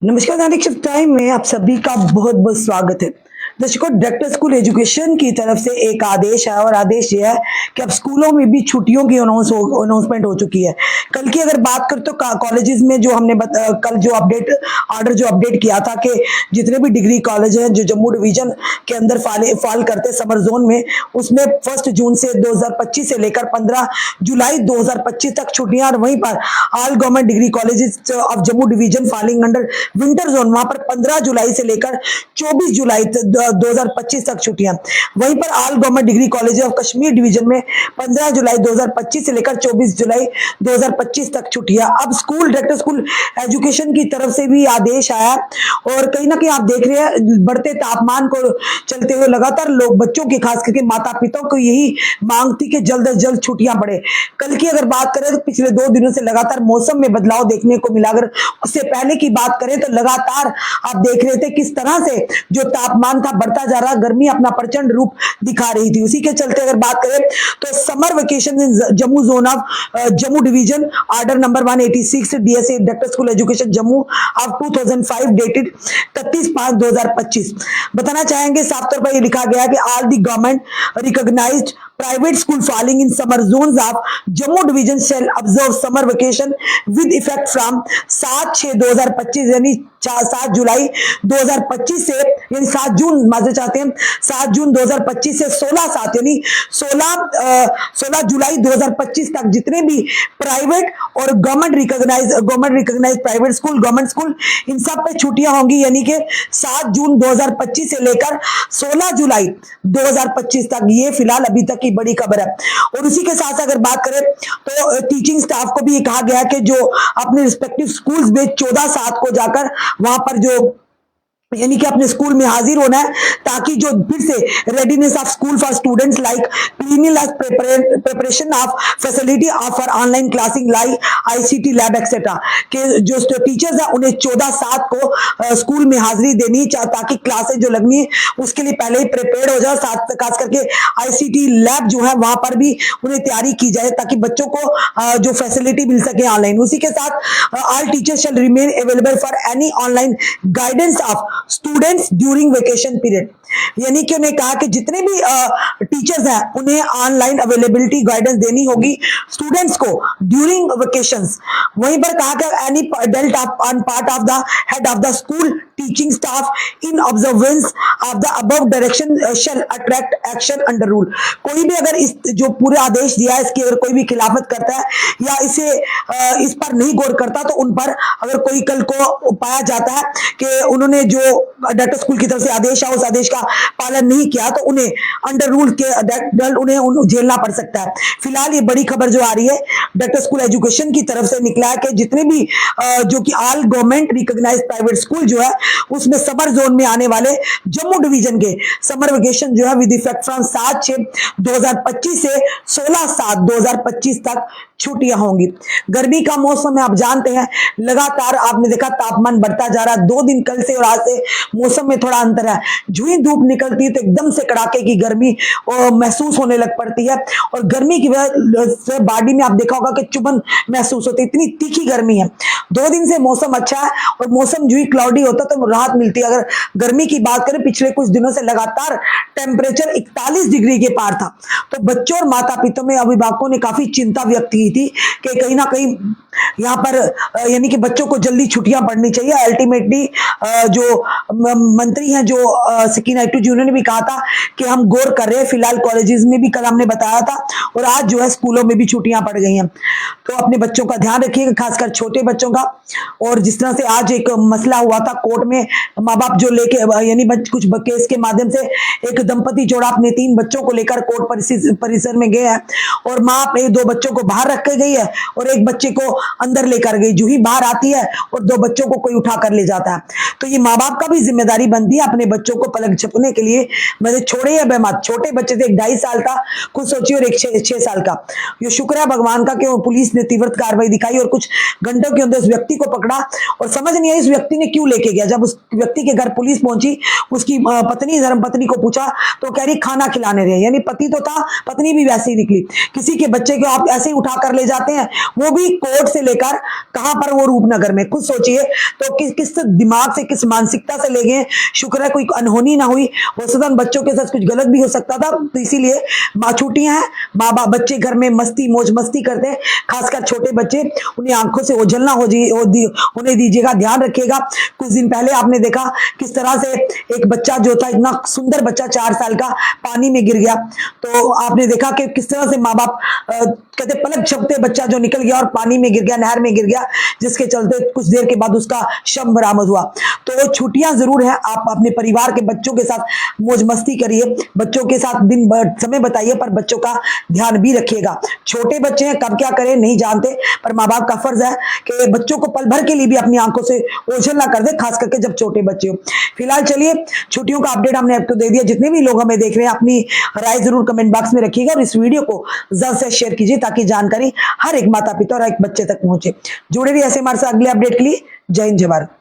नमस्कार नागरिक टाइम में आप सभी का बहुत बहुत स्वागत है। दर्शकों, डायरेक्टर स्कूल एजुकेशन की तरफ से एक आदेश है और आदेश ये है कि अब स्कूलों में भी छुट्टियों की अनाउंसमेंट हो चुकी है। कल की अगर बात करें तो कॉलेजेस में जो हमने कल जो अपडेट किया था कि जितने भी डिग्री कॉलेज हैं जो जम्मू डिवीजन के अंदर फाल करते समर जोन में, उसमें 1 जून से 2025 से लेकर 15 जुलाई 2025 तक छुट्टियां। और वहीं पर all government degree colleges of Jammu division falling under winter zone, वहां पर 15 जुलाई से लेकर 24 जुलाई 2025 तक छुट्टियां। वहीं पर all government degree college of Kashmir division में 15 जुलाई 2025 से लेकर 24 जुलाई 2025 तक छुट्टियां। अब डायरेक्टर स्कूल एजुकेशन की तरफ से भी आदेश आया और कहीं ना कहीं आप देख रहे हैं बढ़ते तापमान को चलते हुए लगातार लोग, बच्चों की खास करके माता पिता को यही मांग थी कि जल्द से जल्द छुट्टियां पड़े। कल की अगर बात करें तो पिछले 2 दिनों से लगातार मौसम में बदलाव देखने को मिला। अगर उससे पहले की बात करें तो लगातार आप देख रहे थे किस तरह से जो तापमान था बढ़ता जा रहा, गर्मी अपना प्रचंड रूप दिखा रही थी। उसी के चलते अगर बात करें तो summer vacation in Jammu zone of Jammu division order number 186 DSA director school education Jammu of 2005 dated 31/5/2025 बताना चाहेंगे। साफ तौर पर ये लिखा गया है कि all the government recognised private school falling in summer zones of Jammu division shall observe summer vacation with effect from 7/6/2025 यानी 7 जुलाई 2025 से, यानी 7 जून माजे चाहते हैं 7 जून 2025 से 16/7 यानी 16 जुलाई 2025 तक जितने भी प्राइवेट और government recognise private school, government school, इन सब पे छुट्टियां होंगी। यानी कि 7 जून 2025 से लेकर 16 जुलाई 2025 तक। ये फिलहाल अभी तक की बड़ी खबर है। और उसी के साथ अगर बात करें तो टीचिंग स्टाफ को भी ये कहा गया कि जो अपने रिस्पेक्टिव स्कूल्स में 14/7 को जाकर वहां पर जो यानी कि अपने स्कूल में हाजिर होना है, ताकि जो फिर से readiness of school for students like cleaningness, preparation of facility for online classing like ICT lab etcetera के जो टीचर्स हैं उन्हें 14/7 को स्कूल में हाजिरी देनी ताकि क्लासेस जो लगनी है उसके लिए पहले ही प्रिपेयर हो जाए। साथ खास करके आईसीटी लैब जो है वहां पर भी उन्हें तैयारी की जाए ताकि बच्चों को जो फैसिलिटी मिल सके ऑनलाइन। उसी के साथ all teachers shall remain available for any online guidance of students during vacation period. यानी कि उन्हें कहा कि जितने भी टीचर्स हैं उन्हें ऑनलाइन अवेलेबिलिटी गाइडेंस देनी होगी स्टूडेंट्स को ड्यूरिंग वेकेशंस। वहीं पर कहा कि any adult on part of the head of the school teaching staff in observance of the above direction shall attract action under rule. कोई भी अगर इस जो पूरे आदेश दिया है इसकी अगर कोई भी खिलाफत करता है या इस पर नहीं गौर करता तो उन पर अगर कोई कल को पाया जाता है कि उन्होंने जो डायरेक्टर स्कूल की तरफ से आदेश है उस आदेश का पालन नहीं किया तो उन्हें अंडर रूल के उन्हें झेलना पड़ सकता है। फिलहाल ये बड़ी खबर जो आ रही है डायरेक्टर स्कूल एजुकेशन की तरफ से निकला है कि जितने भी जो कि all government recognised private school जो है उसमें समर जोन में आने वाले जम्मू डिवीजन के समर वेकेशन जो है विद इफेक्ट फ्रॉम 7/6/2025 से 16/7/2025 तक छुट्टियां होंगी। गर्मी का मौसम है, आप जानते हैं लगातार आपने देखा तापमान बढ़ता जा रहा है। 2 दिन कल से और आज से मौसम में थोड़ा अंतर है। जो ही धूप निकलती है तो एकदम से कड़ाके की गर्मी महसूस होने लग पड़ती है और गर्मी की वजह से बॉडी में आप देखा होगा कि चुभन महसूस होती है, इतनी तीखी गर्मी है। 2 दिन से मौसम अच्छा है और मौसम जो ही क्लाउडी होता है तो राहत मिलती है। अगर गर्मी की बात करें पिछले कुछ दिनों से लगातार टेम्परेचर 41 डिग्री के पार था, तो बच्चों और माता पिता में अभिभावकों ने काफी चिंता व्यक्त की थी कि कहीं ना कहीं यहाँ पर यानी कि बच्चों को जल्दी छुट्टियां पड़नी चाहिए। अल्टीमेटली जो मंत्री हैं जो सकीना इटू जी, उन्होंने भी कहा था कि हम गौर कर रहे हैं। फिलहाल कॉलेजेस में भी कल हमने बताया था और आज जो है स्कूलों में भी छुट्टियां पड़ गई हैं। तो अपने बच्चों का ध्यान रखिएगा, खासकर छोटे बच्चों का। और जिस तरह से आज एक मसला हुआ था कोर्ट में, माँ बाप जो लेके यानी कुछ केस के माध्यम से एक दंपति जोड़ा अपने 3 बच्चों को लेकर कोर्ट परिसर में गए हैं और माँ अपने 2 बच्चों को बाहर रख के गई है और एक बच्चे को अंदर लेकर गई। जो ही बाहर आती है और 2 बच्चों को कोई उठा कर ले जाता है। तो ये माँ बाप का भी जिम्मेदारी बनती है अपने बच्चों को पलक झपकने के लिए, मतलब छोड़े या बेमत, छोटे बच्चे थे, एक 2.5 साल का, कुछ सोचिए, और एक 6 साल का। ये शुक्र है भगवान का कि वो पुलिस ने तीव्र कार्रवाई दिखाई और कुछ घंटों के अंदर उस व्यक्ति को पकड़ा। और समझ नहीं आई उस व्यक्ति ने क्यों लेके गया। जब उस व्यक्ति के घर पुलिस पहुंची, उसकी पत्नी, धर्म पत्नी को पूछा तो कह रही खाना खिलाने रहे, यानी पति तो था, पत्नी भी वैसे ही निकली। किसी के बच्चे को आप ऐसे ही उठा कर ले जाते हैं, वो भी कोर्ट से लेकर कहां पर, वो रूपनगर में। खुद सोचिए तो किस दिमाग से, किस मानसिकता से ले गए। शुक्र है कोई अनहोनी ना हुई, वस्तुतः दिनों बच्चों के साथ कुछ गलत भी हो सकता था, तो इसीलिए छुट्टियां हैं, माँ बाप बच्चे घर में मस्ती मौज मस्ती करते हैं, खासकर छोटे बच्चे, उन्हें आंखों से ओझल ना होने दीजिएगा, ध्यान रखिएगा। कुछ दिन पहले आपने देखा किस तरह से एक बच्चा जो था, इतना सुंदर बच्चा 4 साल का, पानी में गिर गया। तो आपने देखा कि किस तरह से माँ बाप कहते पलक झपकते बच्चा जो निकल गया और पानी में गिर गया, नहर में गिर गया, जिसके चलते कुछ देर के बाद उसका शव बरामद हुआ। तो छुट्टियां जरूर है, आप अपने परिवार के बच्चों के साथ मौज मस्ती करिए, बच्चों के साथ दिन भर समय बताइए, पर बच्चों का ध्यान भी रखिएगा। छोटे बच्चे हैं, कब क्या करें नहीं जानते, पर माँ बाप का फर्ज है कि बच्चों को पल भर के लिए भी अपनी आंखों से ओझल ना कर दे, खास करके जब छोटे बच्चे हो। फिलहाल चलिए, छुट्टियों का अपडेट हमने आपको दे दिया। जितने भी लोग हमें देख रहे हैं, अपनी राय जरूर कमेंट बॉक्स में रखिएगा और इस वीडियो को ज्यादा से शेयर कीजिए, ताकि जानकारी हर एक माता पिता और एक बच्चे तक पहुंचे। जुड़े रहिए ऐसे हमारे साथ अगले अपडेट के लिए। जय हिंद, जय भारत।